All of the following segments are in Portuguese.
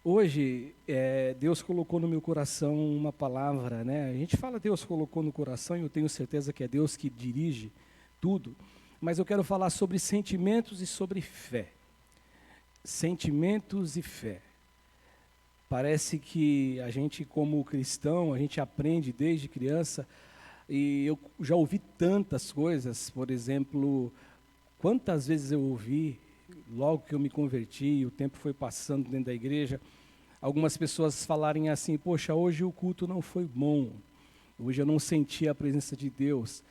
Hoje, Deus colocou no meu coração uma palavra, né? A gente fala Deus colocou no coração e eu tenho certeza que é Deus que dirige tudo, mas eu quero falar sobre sentimentos e sobre fé. Sentimentos e fé. Parece que a gente, como cristão, a gente aprende desde criança, e eu já ouvi tantas coisas, por exemplo, quantas vezes eu ouvi, logo que eu me converti, o tempo foi passando dentro da igreja, algumas pessoas falarem assim: poxa, hoje o culto não foi bom, hoje eu não senti a presença de Deus.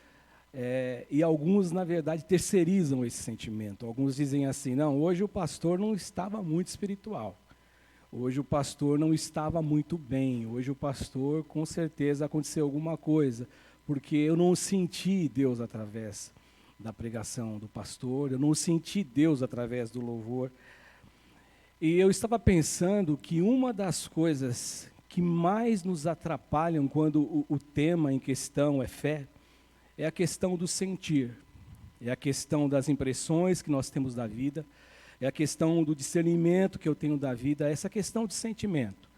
E alguns, na verdade, terceirizam esse sentimento. Alguns dizem assim: não, hoje o pastor não estava muito espiritual, hoje o pastor não estava muito bem, hoje o pastor, com certeza, aconteceu alguma coisa, porque eu não senti Deus através da pregação do pastor, eu não senti Deus através do louvor. E eu estava pensando que uma das coisas que mais nos atrapalham quando o tema em questão é fé, é a questão do sentir, é a questão das impressões que nós temos da vida, é a questão do discernimento que eu tenho da vida, essa questão de sentimento.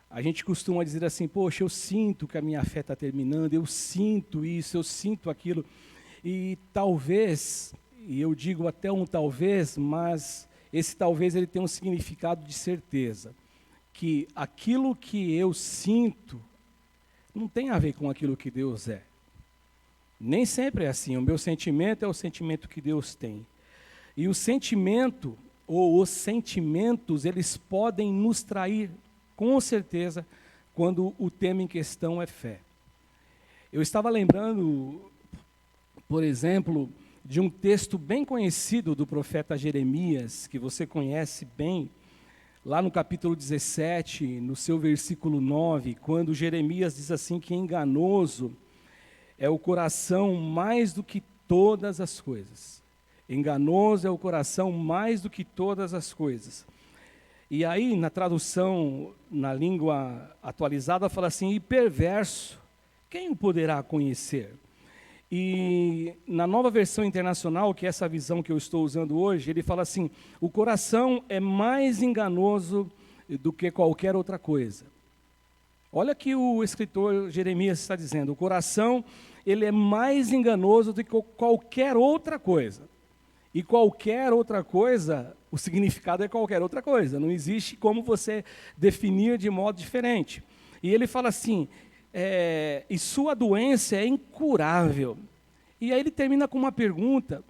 A gente costuma dizer assim: poxa, eu sinto que a minha fé está terminando, eu sinto isso, eu sinto aquilo. E talvez, e eu digo até um talvez, mas esse talvez ele tem um significado de certeza, que aquilo que eu sinto não tem a ver com aquilo que Deus é. Nem sempre é assim, o meu sentimento é o sentimento que Deus tem. E o sentimento, ou os sentimentos, eles podem nos trair, com certeza, quando o tema em questão é fé. Eu estava lembrando, por exemplo, de um texto bem conhecido do profeta Jeremias, que você conhece bem, lá no capítulo 17, no seu versículo 9, quando Jeremias diz assim que enganoso é o coração mais do que todas as coisas. Enganoso é o coração mais do que todas as coisas. E aí, na tradução, na língua atualizada, fala assim: e perverso, quem o poderá conhecer? E na Nova Versão Internacional, que é essa visão que eu estou usando hoje, ele fala assim: o coração é mais enganoso do que qualquer outra coisa. Olha que o escritor Jeremias está dizendo: o coração, ele é mais enganoso do que qualquer outra coisa. E qualquer outra coisa, o significado é qualquer outra coisa, não existe como você definir de modo diferente. E ele fala assim: e sua doença é incurável. E aí ele termina com uma pergunta,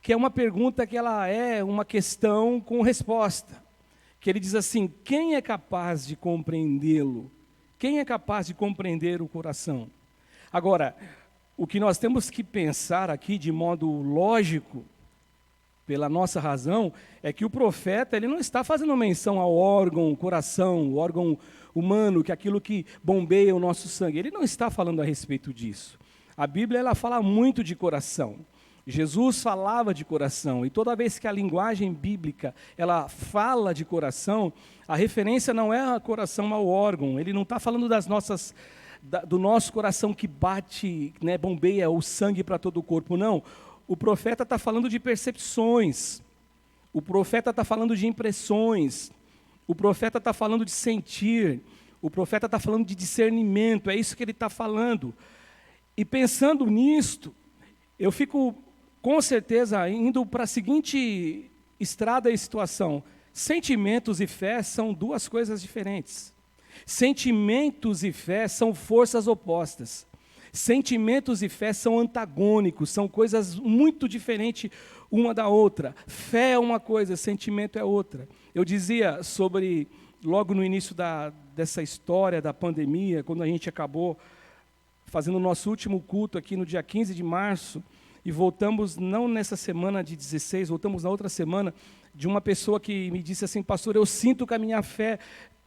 que é uma pergunta que ela é uma questão com resposta. Que ele diz assim: quem é capaz de compreendê-lo? Quem é capaz de compreender o coração? Agora, o que nós temos que pensar aqui de modo lógico, pela nossa razão, é que o profeta ele não está fazendo menção ao órgão, coração, o órgão humano, que é aquilo que bombeia o nosso sangue. Ele não está falando a respeito disso. A Bíblia ela fala muito de coração. Jesus falava de coração, e toda vez que a linguagem bíblica ela fala de coração, a referência não é a coração ao órgão. Ele não está falando do nosso coração que bate, né, bombeia o sangue para todo o corpo, não. O profeta está falando de percepções, o profeta está falando de impressões, o profeta está falando de sentir, o profeta está falando de discernimento, é isso que ele está falando. E pensando nisto, eu fico com certeza indo para a seguinte estrada e situação: sentimentos e fé são duas coisas diferentes. Sentimentos e fé são forças opostas. Sentimentos e fé são antagônicos, são coisas muito diferentes uma da outra. Fé é uma coisa, sentimento é outra. Eu dizia sobre, logo no início dessa história da pandemia, quando a gente acabou fazendo o nosso último culto aqui no dia 15 de março, e voltamos, não nessa semana de 16, voltamos na outra semana, de uma pessoa que me disse assim: pastor, eu sinto que a minha fé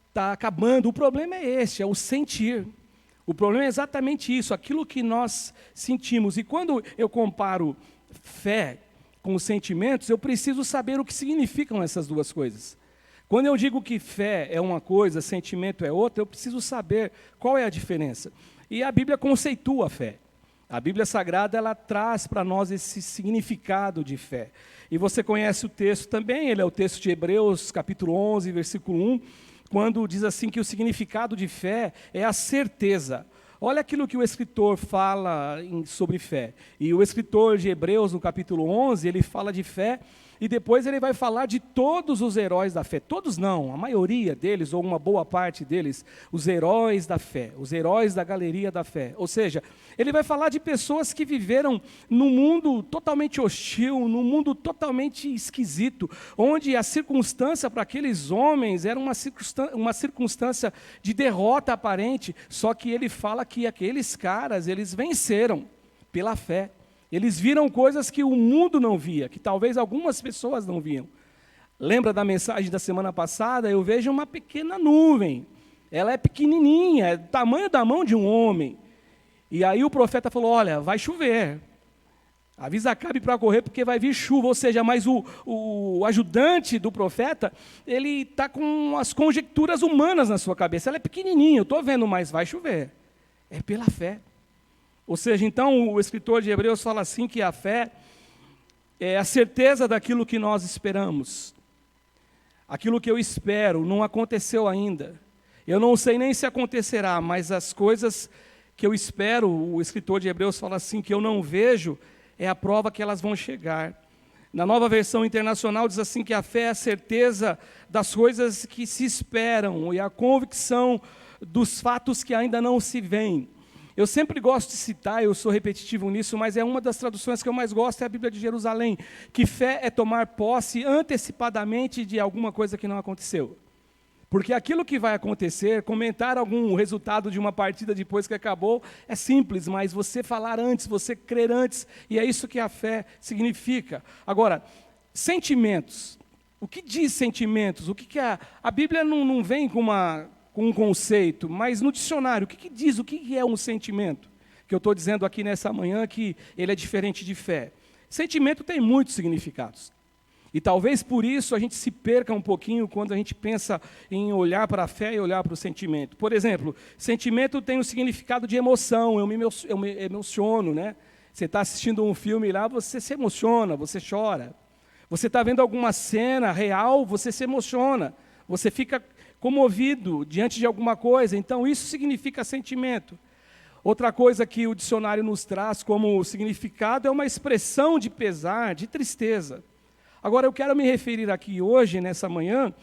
está acabando. O problema é esse, é o sentir. O problema é exatamente isso, aquilo que nós sentimos. E quando eu comparo fé com os sentimentos, eu preciso saber o que significam essas duas coisas. Quando eu digo que fé é uma coisa, sentimento é outra, eu preciso saber qual é a diferença. E a Bíblia conceitua a fé. A Bíblia Sagrada, ela traz para nós esse significado de fé. E você conhece o texto também, ele é o texto de Hebreus, capítulo 11, versículo 1, quando diz assim que o significado de fé é a certeza. Olha aquilo que o escritor fala sobre fé. E o escritor de Hebreus, no capítulo 11, ele fala de fé, e depois ele vai falar de todos os heróis da fé. Todos não, a maioria deles, ou uma boa parte deles, os heróis da fé, os heróis da galeria da fé. Ou seja, ele vai falar de pessoas que viveram num mundo totalmente hostil, num mundo totalmente esquisito, onde a circunstância para aqueles homens era uma circunstância de derrota aparente, só que ele fala que aqueles caras, eles venceram pela fé. Eles viram coisas que o mundo não via, que talvez algumas pessoas não viam. Lembra da mensagem da semana passada? Eu vejo uma pequena nuvem. Ela é pequenininha, é do tamanho da mão de um homem. E aí o profeta falou, olha, vai chover. Avisa Acabe para correr porque vai vir chuva. Ou seja, mas o ajudante do profeta, ele está com as conjecturas humanas na sua cabeça. Ela é pequenininha, eu estou vendo, mas vai chover. É pela fé. Ou seja, então o escritor de Hebreus fala assim que a fé é a certeza daquilo que nós esperamos. Aquilo que eu espero não aconteceu ainda. Eu não sei nem se acontecerá, mas as coisas que eu espero, o escritor de Hebreus fala assim, que eu não vejo, é a prova que elas vão chegar. Na Nova Versão Internacional diz assim que a fé é a certeza das coisas que se esperam e a convicção dos fatos que ainda não se veem. Eu sempre gosto de citar, eu sou repetitivo nisso, mas é uma das traduções que eu mais gosto, é a Bíblia de Jerusalém, que fé é tomar posse antecipadamente de alguma coisa que não aconteceu. Porque aquilo que vai acontecer, comentar algum resultado de uma partida depois que acabou, é simples, mas você falar antes, você crer antes, e é isso que a fé significa. Agora, sentimentos. O que diz sentimentos? O que a Bíblia não vem com um conceito, mas no dicionário, o que diz, o que é um sentimento? Que eu estou dizendo aqui nessa manhã que ele é diferente de fé. Sentimento tem muitos significados. E talvez por isso a gente se perca um pouquinho quando a gente pensa em olhar para a fé e olhar para o sentimento. Por exemplo, sentimento tem o significado de emoção, eu me emociono, né? Você está assistindo um filme lá, você se emociona, você chora. Você está vendo alguma cena real, você se emociona, você fica comovido diante de alguma coisa, então isso significa sentimento. Outra coisa que o dicionário nos traz como significado é uma expressão de pesar, de tristeza. Agora eu quero me referir aqui hoje, nessa manhã,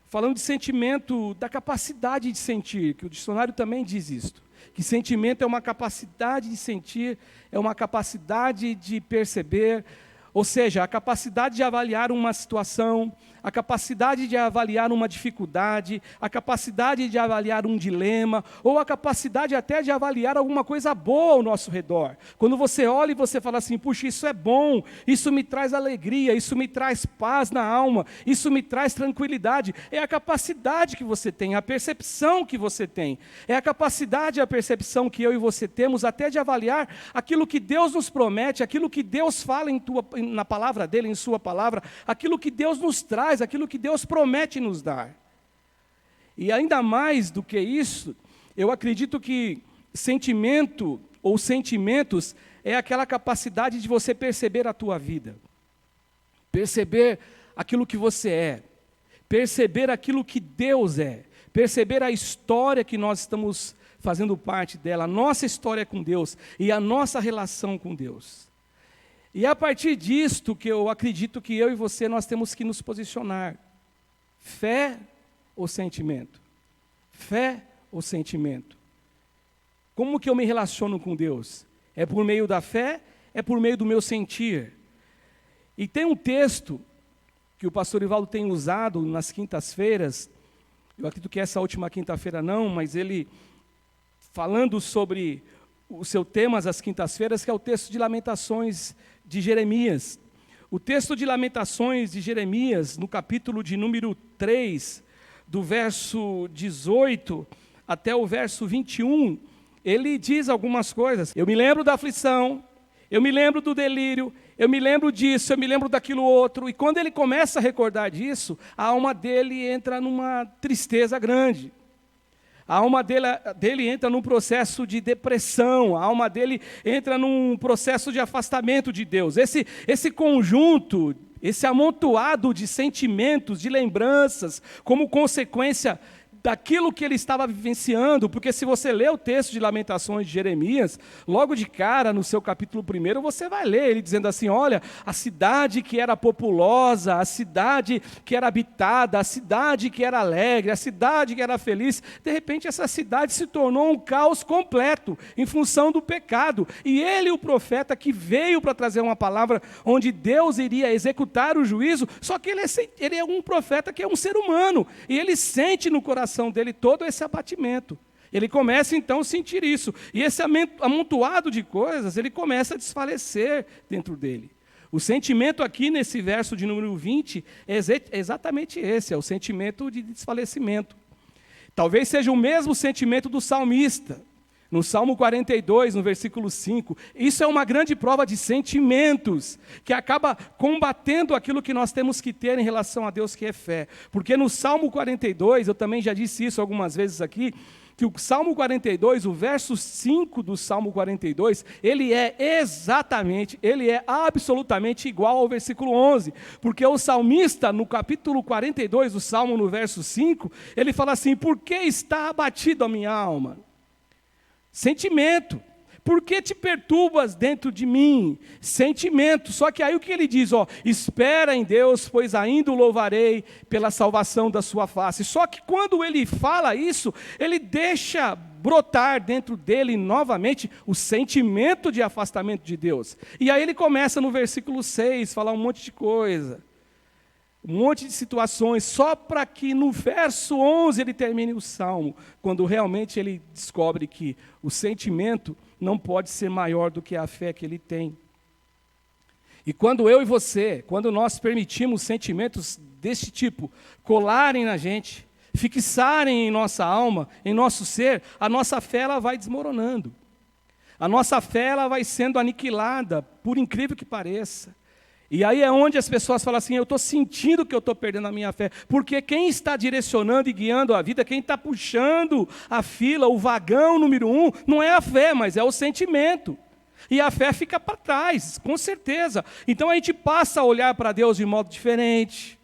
falando de sentimento, da capacidade de sentir, que o dicionário também diz isto, que sentimento é uma capacidade de sentir, é uma capacidade de perceber, ou seja, a capacidade de avaliar uma situação, a capacidade de avaliar uma dificuldade, a capacidade de avaliar um dilema, ou a capacidade até de avaliar alguma coisa boa ao nosso redor. Quando você olha e você fala assim, puxa, isso é bom, isso me traz alegria, isso me traz paz na alma, isso me traz tranquilidade, é a capacidade que você tem, a percepção que você tem, é a capacidade e a percepção que eu e você temos até de avaliar aquilo que Deus nos promete, aquilo que Deus fala na palavra dele, em sua palavra, aquilo que Deus nos traz, aquilo que Deus promete nos dar. E ainda mais do que isso, eu acredito que sentimento ou sentimentos é aquela capacidade de você perceber a tua vida, perceber aquilo que você é, perceber aquilo que Deus é, perceber a história que nós estamos fazendo parte dela, a nossa história com Deus e a nossa relação com Deus. E é a partir disto que eu acredito que eu e você nós temos que nos posicionar. Fé ou sentimento? Fé ou sentimento? Como que eu me relaciono com Deus? É por meio da fé? É por meio do meu sentir? E tem um texto que o pastor Ivaldo tem usado nas quintas-feiras, eu acredito que essa última quinta-feira não, mas ele falando sobre o seu tema às quintas-feiras, que é o texto de Lamentações de Jeremias. O texto de Lamentações de Jeremias, no capítulo de número 3, do verso 18 até o verso 21, ele diz algumas coisas. Eu me lembro da aflição, eu me lembro do delírio, eu me lembro disso, eu me lembro daquilo outro. E quando ele começa a recordar disso, a alma dele entra numa tristeza grande. A alma dele entra num processo de depressão, a alma dele entra num processo de afastamento de Deus. Esse conjunto, esse amontoado de sentimentos, de lembranças, como consequência daquilo que ele estava vivenciando, porque se você ler o texto de Lamentações de Jeremias, logo de cara, no seu capítulo 1, você vai ler ele dizendo assim, olha, a cidade que era populosa, a cidade que era habitada, a cidade que era alegre, a cidade que era feliz, de repente essa cidade se tornou um caos completo, em função do pecado, e ele, o profeta que veio para trazer uma palavra onde Deus iria executar o juízo, só que ele é um profeta que é um ser humano, e ele sente no coração dele todo esse abatimento. Ele começa então a sentir isso, e esse amontoado de coisas, ele começa a desfalecer dentro dele. O sentimento aqui nesse verso de número 20 é exatamente esse, é o sentimento de desfalecimento. Talvez seja o mesmo sentimento do salmista, no Salmo 42, no versículo 5, isso é uma grande prova de sentimentos, que acaba combatendo aquilo que nós temos que ter em relação a Deus, que é fé. Porque no Salmo 42, eu também já disse isso algumas vezes aqui, que o Salmo 42, o verso 5 do Salmo 42, ele é absolutamente igual ao versículo 11, porque o salmista, no capítulo 42 do Salmo, no verso 5, ele fala assim, por que está abatida a minha alma? Sentimento. Por que te perturbas dentro de mim? Sentimento. Só que aí o que ele diz? Espera em Deus, pois ainda o louvarei pela salvação da sua face. Só que quando ele fala isso, ele deixa brotar dentro dele novamente o sentimento de afastamento de Deus. E aí ele começa no versículo 6, falar um monte de coisa. Um monte de situações, só para que no verso 11 ele termine o Salmo, quando realmente ele descobre que o sentimento não pode ser maior do que a fé que ele tem. E quando eu e você, quando nós permitimos sentimentos desse tipo colarem na gente, fixarem em nossa alma, em nosso ser, a nossa fé ela vai desmoronando. A nossa fé ela vai sendo aniquilada, por incrível que pareça. E aí é onde as pessoas falam assim, eu estou sentindo que eu estou perdendo a minha fé, porque quem está direcionando e guiando a vida, quem está puxando a fila, o vagão número 1, não é a fé, mas é o sentimento. E a fé fica para trás, com certeza. Então a gente passa a olhar para Deus de modo diferente.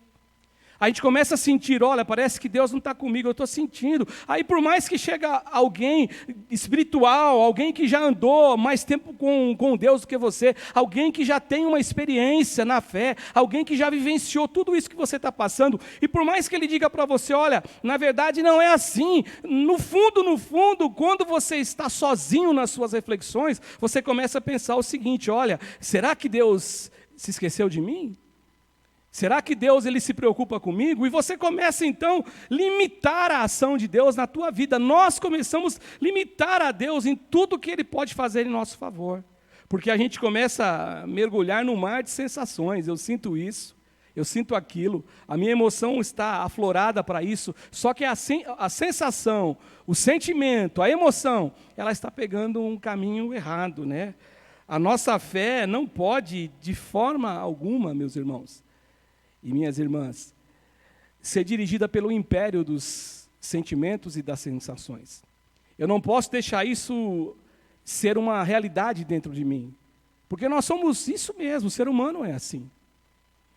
A gente começa a sentir, olha, parece que Deus não está comigo, eu estou sentindo. Aí por mais que chega alguém espiritual, alguém que já andou mais tempo com Deus do que você, alguém que já tem uma experiência na fé, alguém que já vivenciou tudo isso que você está passando, e por mais que ele diga para você, olha, na verdade não é assim, no fundo, quando você está sozinho nas suas reflexões, você começa a pensar o seguinte, olha, será que Deus se esqueceu de mim? Será que Deus ele se preocupa comigo? E você começa então a limitar a ação de Deus na tua vida. Nós começamos a limitar a Deus em tudo que Ele pode fazer em nosso favor. Porque a gente começa a mergulhar no mar de sensações. Eu sinto isso, eu sinto aquilo. A minha emoção está aflorada para isso. Só que a sensação, o sentimento, a emoção, ela está pegando um caminho errado, né? A nossa fé não pode, de forma alguma, meus irmãos, e minhas irmãs, ser dirigida pelo império dos sentimentos e das sensações. Eu não posso deixar isso ser uma realidade dentro de mim, porque nós somos isso mesmo, o ser humano é assim.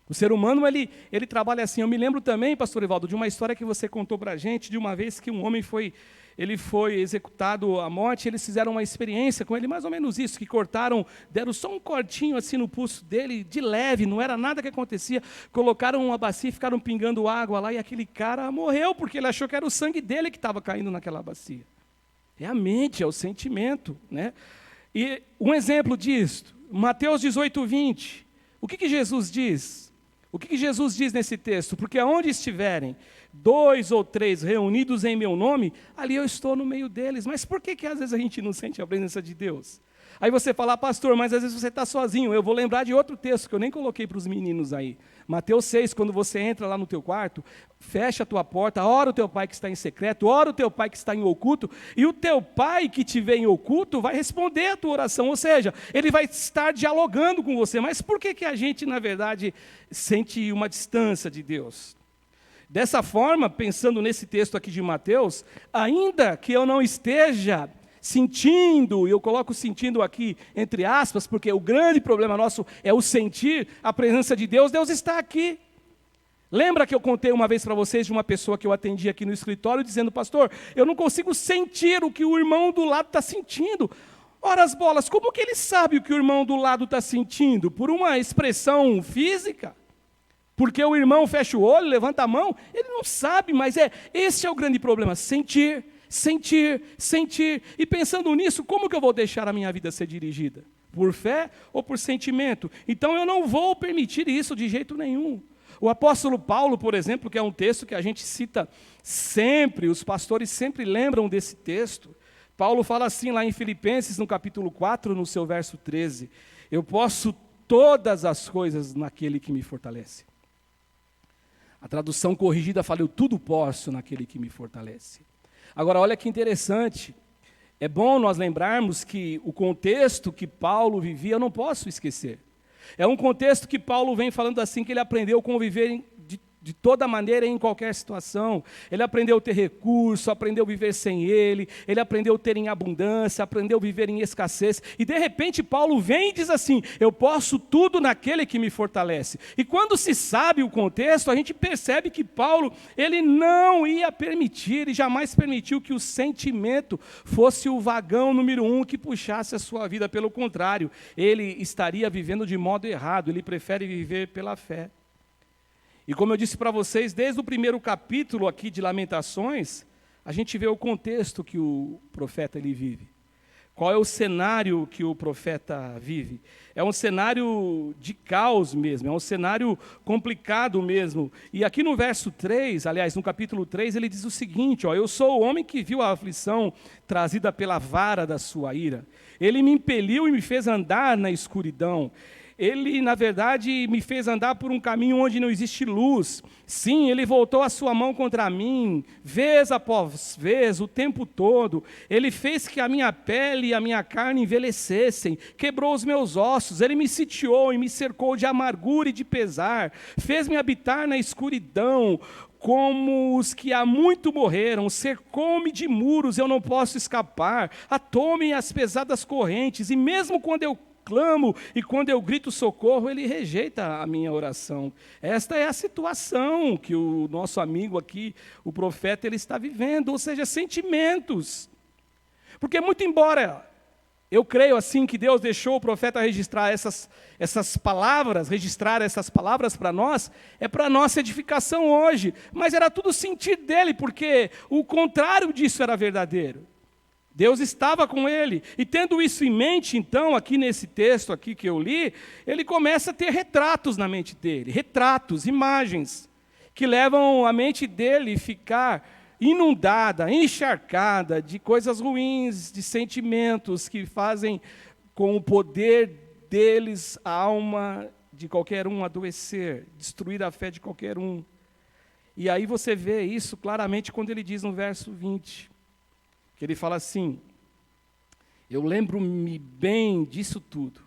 O ser humano, ele trabalha assim. Eu me lembro também, pastor Evaldo, de uma história que você contou para a gente, de uma vez que um homem foi executado à morte, eles fizeram uma experiência com ele, mais ou menos isso, que deram só um cortinho assim no pulso dele, de leve, não era nada que acontecia, colocaram uma bacia e ficaram pingando água lá, e aquele cara morreu, porque ele achou que era o sangue dele que estava caindo naquela bacia. É a mente, é o sentimento, né? E um exemplo disso, Mateus 18, 20, o que Jesus diz? O que Jesus diz nesse texto? Porque aonde estiverem 2 ou 3 reunidos em meu nome, ali eu estou no meio deles. Mas por que às vezes a gente não sente a presença de Deus? Aí você fala, pastor, mas às vezes você está sozinho. Eu vou lembrar de outro texto que eu nem coloquei para os meninos aí. Mateus 6, quando você entra lá no teu quarto, fecha a tua porta, ora o teu pai que está em secreto, ora o teu pai que está em oculto, e o teu pai que te vê em oculto vai responder a tua oração, ou seja, ele vai estar dialogando com você. Mas por que a gente, na verdade, sente uma distância de Deus? Dessa forma, pensando nesse texto aqui de Mateus, ainda que eu não esteja sentindo, e eu coloco sentindo aqui entre aspas, porque o grande problema nosso é o sentir a presença de Deus, Deus está aqui. Lembra que eu contei uma vez para vocês de uma pessoa que eu atendi aqui no escritório, dizendo: pastor, eu não consigo sentir o que o irmão do lado está sentindo. Ora as bolas, como que ele sabe o que o irmão do lado está sentindo? Por uma expressão física? Porque o irmão fecha o olho, levanta a mão? Ele não sabe, mas esse é o grande problema: sentir, sentir, sentir. E pensando nisso, como que eu vou deixar a minha vida ser dirigida? Por fé ou por sentimento? Então eu não vou permitir isso de jeito nenhum. O apóstolo Paulo, por exemplo, que é um texto que a gente cita sempre, os pastores sempre lembram desse texto. Paulo fala assim lá em Filipenses, no capítulo 4, no seu verso 13: eu posso todas as coisas naquele que me fortalece. A tradução corrigida fala: eu tudo posso naquele que me fortalece. Agora, olha que interessante, é bom nós lembrarmos que o contexto que Paulo vivia, eu não posso esquecer. É um contexto que Paulo vem falando assim, que ele aprendeu a conviver de toda maneira em qualquer situação. Ele aprendeu a ter recurso, aprendeu a viver sem ele aprendeu a ter em abundância, aprendeu a viver em escassez. E de repente Paulo vem e diz assim: eu posso tudo naquele que me fortalece. E quando se sabe o contexto, a gente percebe que Paulo, ele não ia permitir e jamais permitiu que o sentimento fosse o vagão número 1 que puxasse a sua vida. Pelo contrário, ele estaria vivendo de modo errado. Ele prefere viver pela fé. E como eu disse para vocês, desde o primeiro capítulo aqui de Lamentações, a gente vê o contexto que o profeta ele vive. Qual é o cenário que o profeta vive? É um cenário de caos mesmo, é um cenário complicado mesmo. E aqui no verso 3, aliás, no capítulo 3, ele diz o seguinte: eu sou o homem que viu a aflição trazida pela vara da sua ira. Ele me impeliu e me fez andar na escuridão. Ele, na verdade, me fez andar por um caminho onde não existe luz. Sim, ele voltou a sua mão contra mim, vez após vez, o tempo todo. Ele fez que a minha pele e a minha carne envelhecessem, quebrou os meus ossos. Ele me sitiou e me cercou de amargura e de pesar. Fez-me habitar na escuridão, como os que há muito morreram. Cercou-me de muros, eu não posso escapar. Atou-me as pesadas correntes, e mesmo quando eu clamo e quando eu grito socorro, ele rejeita a minha oração. Esta é a situação que o nosso amigo aqui, o profeta, ele está vivendo, ou seja, sentimentos. Porque muito embora eu creio assim que Deus deixou o profeta registrar essas palavras para nós, é para nossa edificação hoje, mas era tudo sentir dele, porque o contrário disso era verdadeiro. Deus estava com ele, e tendo isso em mente, então, aqui nesse texto aqui que eu li, ele começa a ter retratos na mente dele, retratos, imagens, que levam a mente dele a ficar inundada, encharcada de coisas ruins, de sentimentos que fazem com o poder deles a alma de qualquer um adoecer, destruir a fé de qualquer um. E aí você vê isso claramente quando ele diz no verso 20, que ele fala assim: eu lembro-me bem disso tudo,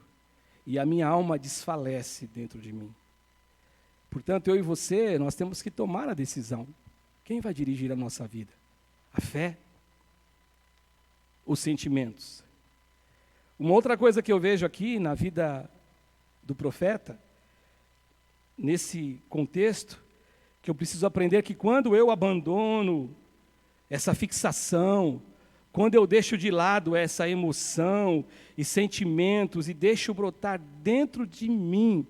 e a minha alma desfalece dentro de mim. Portanto, eu e você, nós temos que tomar a decisão. Quem vai dirigir a nossa vida? A fé? Os sentimentos? Uma outra coisa que eu vejo aqui na vida do profeta, nesse contexto, que eu preciso aprender, que quando eu abandono essa fixação, quando eu deixo de lado essa emoção e sentimentos e deixo brotar dentro de mim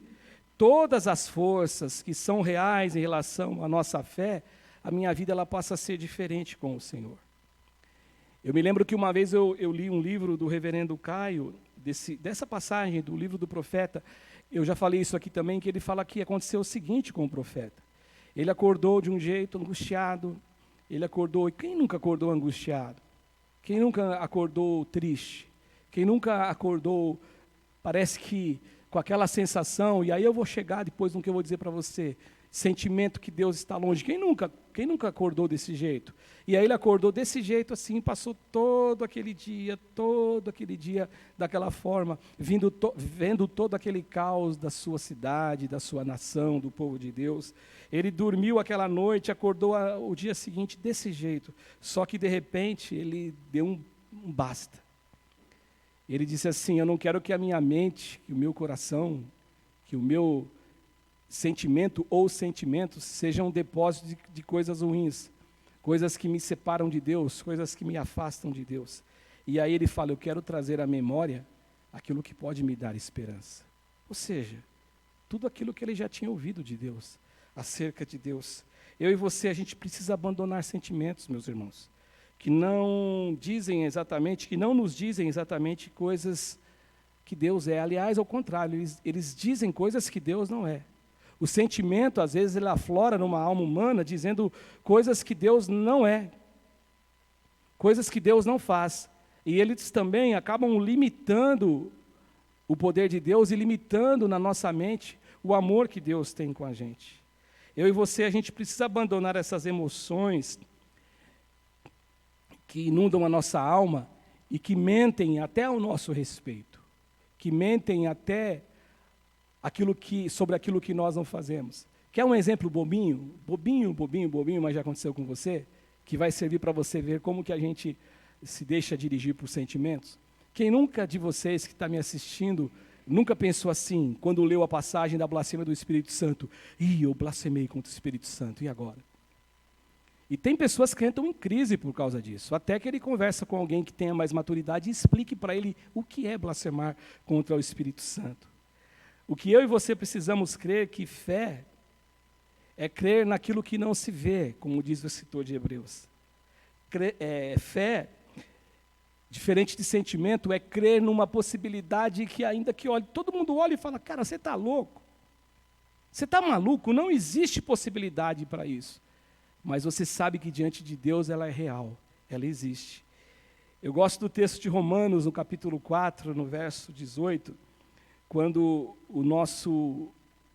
todas as forças que são reais em relação à nossa fé, a minha vida ela passa a ser diferente com o Senhor. Eu me lembro que uma vez eu li um livro do reverendo Caio, dessa passagem do livro do profeta. Eu já falei isso aqui também, que ele fala que aconteceu o seguinte com o profeta. Ele acordou de um jeito angustiado, ele acordou, e quem nunca acordou angustiado? Quem nunca acordou triste? Quem nunca acordou, parece que com aquela sensação, e aí eu vou chegar depois no que eu vou dizer para você, sentimento que Deus está longe. Quem nunca acordou desse jeito? E aí ele acordou desse jeito assim, passou todo aquele dia daquela forma, vendo todo aquele caos da sua cidade, da sua nação, do povo de Deus. Ele dormiu aquela noite, acordou o dia seguinte desse jeito, só que de repente ele deu um basta. Ele disse assim: eu não quero que a minha mente, que o meu coração, que o meu sentimento ou sentimentos sejam um depósito de coisas ruins, coisas que me separam de Deus, coisas que me afastam de Deus. E aí ele fala, eu quero trazer à memória aquilo que pode me dar esperança. Ou seja, tudo aquilo que ele já tinha ouvido de Deus, acerca de Deus. Eu e você, a gente precisa abandonar sentimentos, meus irmãos, que não nos dizem exatamente coisas que Deus é. Aliás, ao contrário, eles dizem coisas que Deus não é. O sentimento, às vezes, ele aflora numa alma humana, dizendo coisas que Deus não é, coisas que Deus não faz. E eles também acabam limitando o poder de Deus e limitando na nossa mente o amor que Deus tem com a gente. Eu e você, a gente precisa abandonar essas emoções que inundam a nossa alma e que mentem até ao nosso respeito, que mentem até sobre aquilo que nós não fazemos. Quer um exemplo bobinho, mas já aconteceu com você? Que vai servir para você ver como que a gente se deixa dirigir por sentimentos? Quem nunca de vocês que está me assistindo, nunca pensou assim, quando leu a passagem da blasfêmia do Espírito Santo? Eu blasfemei contra o Espírito Santo, e agora? E tem pessoas que entram em crise por causa disso, até que ele conversa com alguém que tenha mais maturidade e explique para ele o que é blasfemar contra o Espírito Santo. O que eu e você precisamos crer, que fé é crer naquilo que não se vê, como diz o escritor de Hebreus. Fé, diferente de sentimento, é crer numa possibilidade que ainda que olhe, todo mundo olha e fala, cara, você está louco? Você está maluco? Não existe possibilidade para isso. Mas você sabe que diante de Deus ela é real, ela existe. Eu gosto do texto de Romanos, no capítulo 4, no verso 18, quando o nosso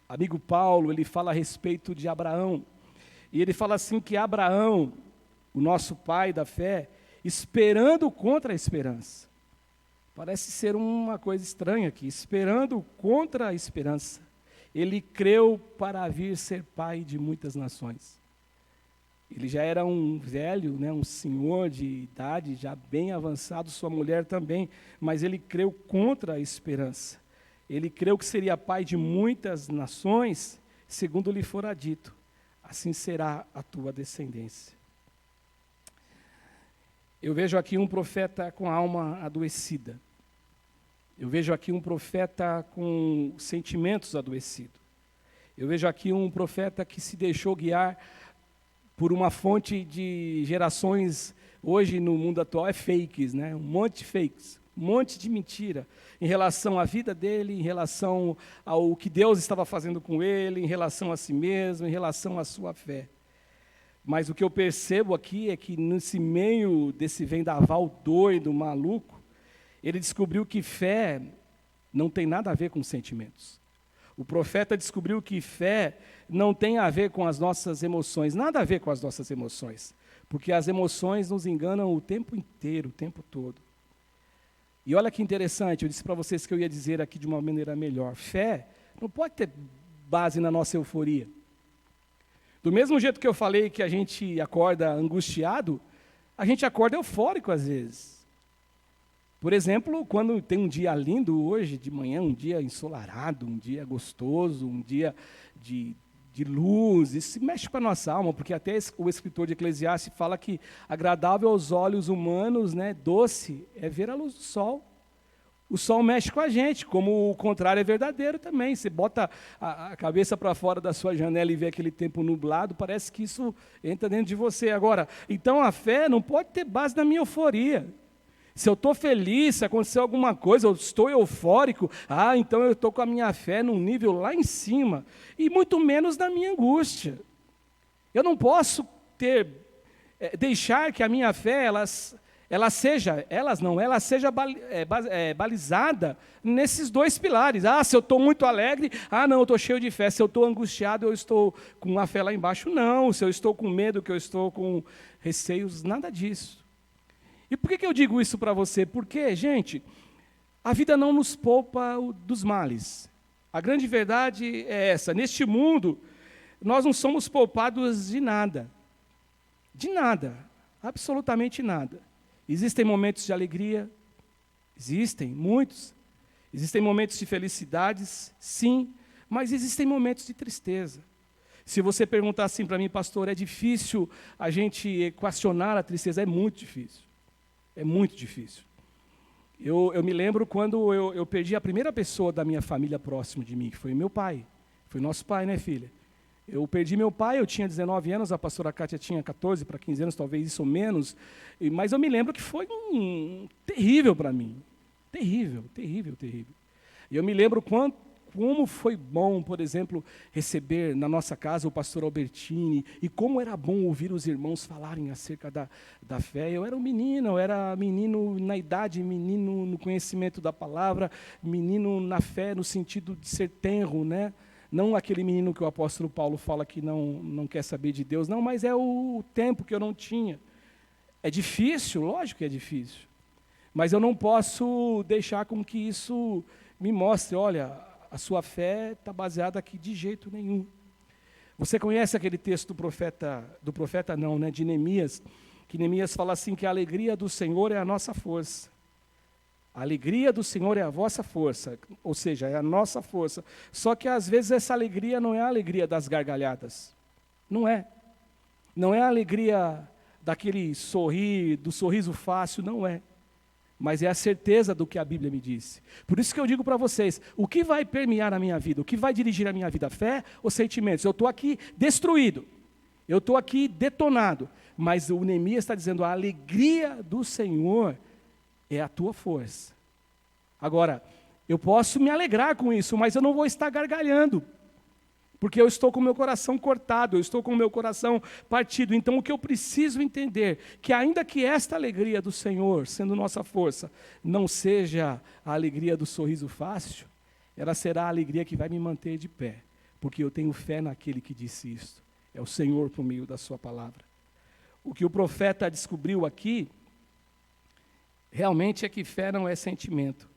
amigo Paulo, ele fala a respeito de Abraão, e ele fala assim que Abraão, o nosso pai da fé, esperando contra a esperança. Parece ser uma coisa estranha aqui, esperando contra a esperança. Ele creu para vir ser pai de muitas nações. Ele já era um velho, um senhor de idade, já bem avançado, sua mulher também, mas ele creu contra a esperança. Ele creu que seria pai de muitas nações, segundo lhe fora dito, assim será a tua descendência. Eu vejo aqui um profeta com a alma adoecida. Eu vejo aqui um profeta com sentimentos adoecidos. Eu vejo aqui um profeta que se deixou guiar por uma fonte de gerações, hoje no mundo atual é fakes, um monte de fakes, um monte de mentira, em relação à vida dele, em relação ao que Deus estava fazendo com ele, em relação a si mesmo, em relação à sua fé. Mas o que eu percebo aqui é que nesse meio desse vendaval doido, maluco, ele descobriu que fé não tem nada a ver com sentimentos. O profeta descobriu que fé não tem a ver com as nossas emoções, nada a ver com as nossas emoções, porque as emoções nos enganam o tempo inteiro, o tempo todo. E olha que interessante, eu disse para vocês que eu ia dizer aqui de uma maneira melhor, fé não pode ter base na nossa euforia. Do mesmo jeito que eu falei que a gente acorda angustiado, a gente acorda eufórico às vezes. Por exemplo, quando tem um dia lindo hoje, de manhã, um dia ensolarado, um dia gostoso, um dia de luz, isso mexe com a nossa alma, porque até o escritor de Eclesiastes fala que agradável aos olhos humanos, doce, é ver a luz do sol. O sol mexe com a gente, como o contrário é verdadeiro também. Você bota a cabeça para fora da sua janela e vê aquele tempo nublado, parece que isso entra dentro de você. Agora, então a fé não pode ter base na minha euforia. Se eu estou feliz, se aconteceu alguma coisa, eu estou eufórico, então eu estou com a minha fé num nível lá em cima, e muito menos na minha angústia. Eu não posso deixar que a minha fé, ela seja balizada nesses dois pilares. Se eu estou muito alegre, não, eu estou cheio de fé. Se eu estou angustiado, eu estou com a fé lá embaixo. Não, se eu estou com medo, que eu estou com receios, nada disso. E por que eu digo isso para você? Porque, gente, a vida não nos poupa dos males. A grande verdade é essa. Neste mundo, nós não somos poupados de nada. De nada. Absolutamente nada. Existem momentos de alegria. Existem, muitos. Existem momentos de felicidades, sim. Mas existem momentos de tristeza. Se você perguntar assim para mim, pastor, é difícil a gente equacionar a tristeza? É muito difícil. É muito difícil. Eu me lembro quando eu perdi a primeira pessoa da minha família próximo de mim, que foi meu pai. Foi nosso pai, né, filha? Eu perdi meu pai, eu tinha 19 anos, a pastora Kátia tinha 14 para 15 anos, talvez isso ou menos. Mas eu me lembro que foi terrível para mim. Terrível, terrível, terrível. E eu me lembro como foi bom, por exemplo, receber na nossa casa o pastor Albertini, e como era bom ouvir os irmãos falarem acerca da fé. Eu era menino na idade, menino no conhecimento da palavra, menino na fé no sentido de ser tenro, né? Não aquele menino que o apóstolo Paulo fala que não quer saber de Deus, não, mas é o tempo que eu não tinha. É difícil, lógico que é difícil, mas eu não posso deixar com que isso me mostre, olha, a sua fé está baseada aqui de jeito nenhum. Você conhece aquele texto do profeta não, né, de Neemias, que Neemias fala assim, que a alegria do Senhor é a nossa força. A alegria do Senhor é a vossa força, ou seja, é a nossa força. Só que às vezes essa alegria não é a alegria das gargalhadas. Não é. Não é a alegria daquele sorrir, do sorriso fácil, não é. Mas é a certeza do que a Bíblia me disse. Por isso que eu digo para vocês, o que vai permear a minha vida? O que vai dirigir a minha vida? Fé ou sentimentos? Eu estou aqui destruído. Eu estou aqui detonado. Mas o Neemias está dizendo, a alegria do Senhor é a tua força. Agora, eu posso me alegrar com isso, mas eu não vou estar gargalhando, porque eu estou com o meu coração cortado, eu estou com o meu coração partido. Então, o que eu preciso entender, que ainda que esta alegria do Senhor, sendo nossa força, não seja a alegria do sorriso fácil, ela será a alegria que vai me manter de pé, porque eu tenho fé naquele que disse isso. É o Senhor por meio da sua palavra. O que o profeta descobriu aqui, realmente é que fé não é sentimento,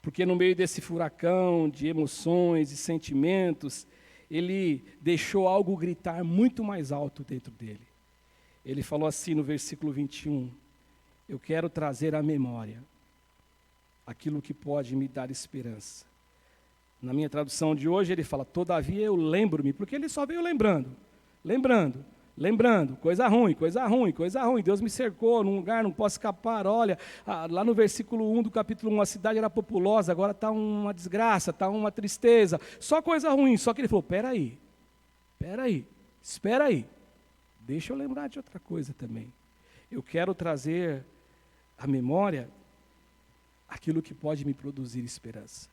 porque no meio desse furacão de emoções e sentimentos, ele deixou algo gritar muito mais alto dentro dele. Ele falou assim no versículo 21, eu quero trazer à memória aquilo que pode me dar esperança. Na minha tradução de hoje ele fala, todavia eu lembro-me, porque ele só veio lembrando, coisa ruim, Deus me cercou num lugar, não posso escapar, olha, lá no versículo 1 do capítulo 1, a cidade era populosa, agora está uma desgraça, está uma tristeza, só coisa ruim, só que ele falou, espera aí, deixa eu lembrar de outra coisa também, eu quero trazer à memória aquilo que pode me produzir esperança.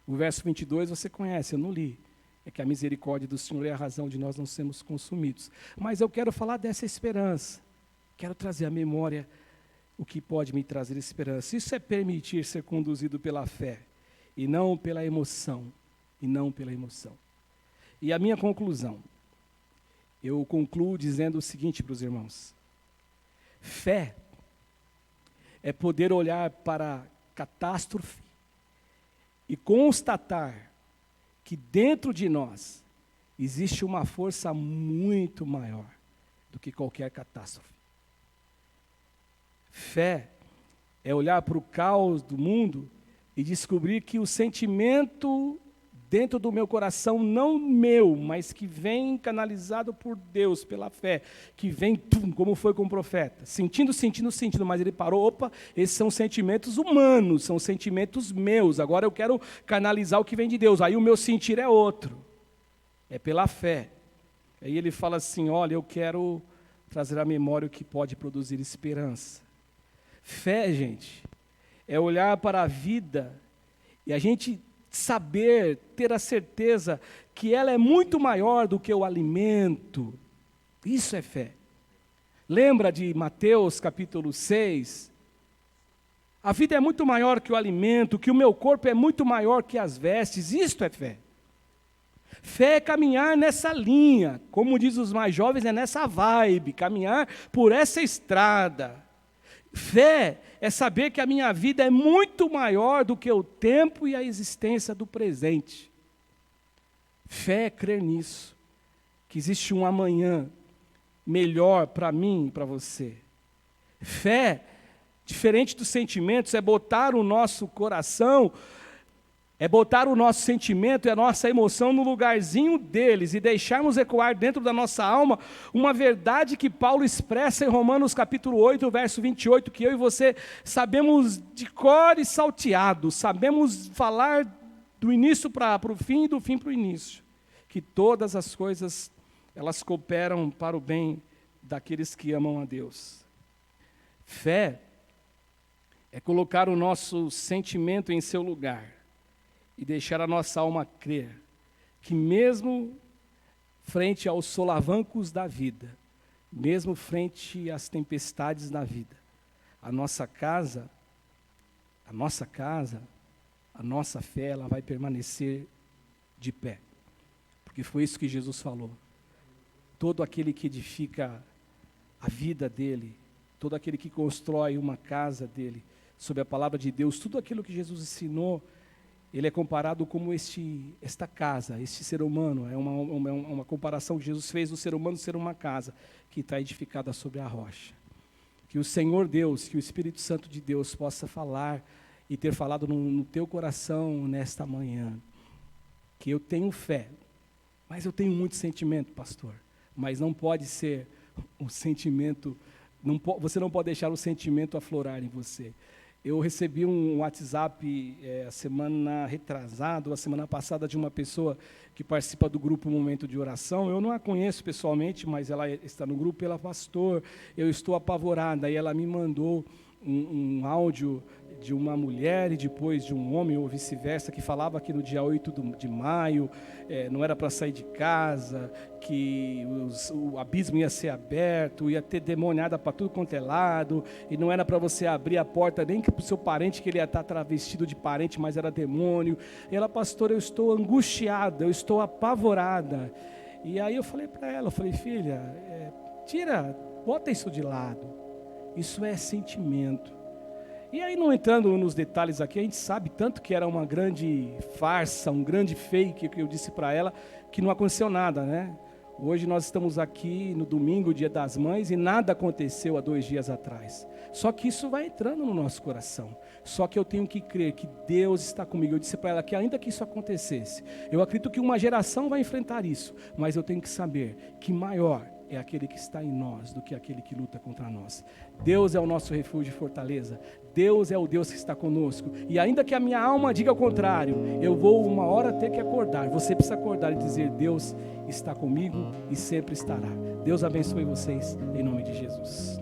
O verso 22 você conhece, eu não li, é que a misericórdia do Senhor é a razão de nós não sermos consumidos. Mas eu quero falar dessa esperança. Quero trazer à memória o que pode me trazer esperança. Isso é permitir ser conduzido pela fé, e não pela emoção. E a minha conclusão, eu concluo dizendo o seguinte para os irmãos. Fé é poder olhar para a catástrofe e constatar que dentro de nós existe uma força muito maior do que qualquer catástrofe. Fé é olhar para o caos do mundo e descobrir que o sentimento dentro do meu coração, não meu, mas que vem canalizado por Deus, pela fé, que vem, como foi com o profeta, sentindo, mas ele parou, opa, esses são sentimentos humanos, são sentimentos meus, agora eu quero canalizar o que vem de Deus, aí o meu sentir é outro, é pela fé. Aí ele fala assim, olha, eu quero trazer à memória o que pode produzir esperança. Fé, gente, é olhar para a vida e a gente saber, ter a certeza que ela é muito maior do que o alimento. Isso é fé. Lembra de Mateus capítulo 6? A vida é muito maior que o alimento, que o meu corpo é muito maior que as vestes. Isto é fé. Fé é caminhar nessa linha, como diz os mais jovens, é nessa vibe, caminhar por essa estrada. Fé é saber que a minha vida é muito maior do que o tempo e a existência do presente. Fé é crer nisso, que existe um amanhã melhor para mim e para você. Fé, diferente dos sentimentos, é botar o nosso coração, É botar o nosso sentimento e a nossa emoção no lugarzinho deles e deixarmos ecoar dentro da nossa alma uma verdade que Paulo expressa em Romanos capítulo 8, verso 28, que eu e você sabemos de cor e salteado, sabemos falar do início para o fim e do fim para o início, que todas as coisas, elas cooperam para o bem daqueles que amam a Deus. Fé é colocar o nosso sentimento em seu lugar e deixar a nossa alma crer que mesmo frente aos solavancos da vida, mesmo frente às tempestades da vida, a nossa fé, ela vai permanecer de pé. Porque foi isso que Jesus falou. Todo aquele que edifica a vida dele, todo aquele que constrói uma casa dele, sob a palavra de Deus, tudo aquilo que Jesus ensinou, ele é comparado como esta casa, este ser humano. É uma comparação que Jesus fez do ser humano ser uma casa que está edificada sobre a rocha. Que o Senhor Deus, que o Espírito Santo de Deus possa falar e ter falado no teu coração nesta manhã. Que eu tenho fé, mas eu tenho muito sentimento, pastor. Mas não pode ser um sentimento, você não pode deixar o sentimento aflorar em você. Eu recebi um WhatsApp a semana retrasada, ou a semana passada, de uma pessoa que participa do grupo Momento de Oração. Eu não a conheço pessoalmente, mas ela está no grupo, ela é pastor, eu estou apavorada. E ela me mandou um áudio de uma mulher e depois de um homem, ou vice-versa, que falava que no dia 8 de maio, não era para sair de casa, que o abismo ia ser aberto, ia ter demoniada para tudo quanto é lado, e não era para você abrir a porta nem para o seu parente, que ele ia estar travestido de parente, mas era demônio. E ela, pastor, eu estou angustiada, eu estou apavorada. E aí eu falei para ela, filha, bota isso de lado, isso é sentimento. E aí, não entrando nos detalhes aqui, a gente sabe tanto que era uma grande farsa, um grande fake, que eu disse para ela, que não aconteceu nada, né? Hoje nós estamos aqui no domingo, Dia das Mães, e nada aconteceu há 2 dias atrás. Só que isso vai entrando no nosso coração. Só que eu tenho que crer que Deus está comigo. Eu disse para ela que ainda que isso acontecesse, eu acredito que uma geração vai enfrentar isso, mas eu tenho que saber que maior é aquele que está em nós do que aquele que luta contra nós. Deus é o nosso refúgio e fortaleza. Deus é o Deus que está conosco. E ainda que a minha alma diga o contrário, eu vou uma hora ter que acordar. Você precisa acordar e dizer: Deus está comigo e sempre estará. Deus abençoe vocês, em nome de Jesus.